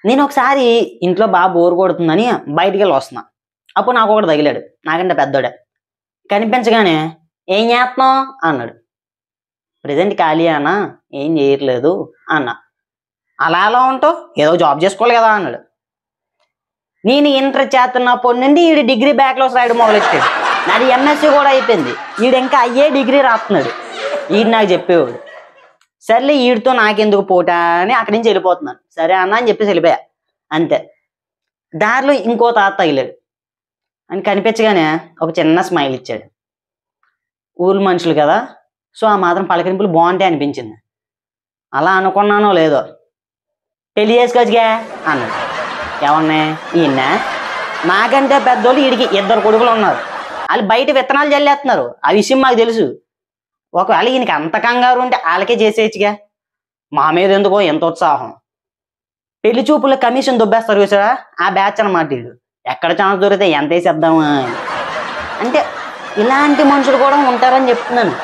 నేను ఒకసారి ఇంట్లో బాగా బోర్ కొడుతుందని బయటికి వెళ్ళి వస్తున్నా. అప్పుడు నాకు ఒకడు తగిలాడు, నాకంటే పెద్దోడే. కనిపించగానే ఏం చేస్తున్నావు అన్నాడు. ప్రజెంట్ ఖాళీ అన్నా, ఏం చేయట్లేదు అన్నా. అలా ఎలా ఉంటావు, ఏదో జాబ్ చేసుకోవాలి కదా అన్నాడు. నేను ఇంటర్ చేస్తున్నప్పటి నుండి ఈడు డిగ్రీ బ్యాక్లాగ్స్ రాయడం మొదలెట్టాడు. నాది ఎంఎస్సీ కూడా అయిపోయింది, ఈడు ఇంకా అయ్యే డిగ్రీ రాస్తున్నాడు. ఈడు నాకు చెప్పేవాడు. సర్లే ఈడితో నాకెందుకు పోటా అని అక్కడి నుంచి వెళ్ళిపోతున్నాను. సరే అన్న అని చెప్పేసి వెళ్ళిపోయా అంతే. దారిలో ఇంకో తాత తగిలాడు. అని కనిపించగానే ఒక చిన్న స్మైల్ ఇచ్చాడు. ఊరు మనుషులు కదా, సో ఆ మాత్రం పలకరింపులు బాగుంటాయి అనిపించింది. అలా అనుకున్నానో లేదో, పెళ్లి చేసుకోవచ్చుగా అన్నాడు. ఏమన్నా ఈయన నాకంటే పెద్దోళ్ళు వీడికి 2 కొడుకులు ఉన్నారు. వాళ్ళు బయట విత్తనాలు జల్లేస్తున్నారు, ఆ విషయం మాకు తెలుసు. ఒకవేళ ఈయనకి అంత కంగారు ఉంటే వాళ్ళకే చేసేయచ్చుగా, మా మీద ఎందుకో ఎంత ఉత్సాహం. పెళ్లి చూపుల కమిషన్ దుబ్బేస్తారు చూసారా, ఆ బ్యాచ్ అన్నమాట వీడు. ఎక్కడ ఛాన్స్ దొరికితే ఎంత వేసేద్దామా అంటే ఇలాంటి మనుషులు కూడా ఉంటారని చెప్తున్నాను.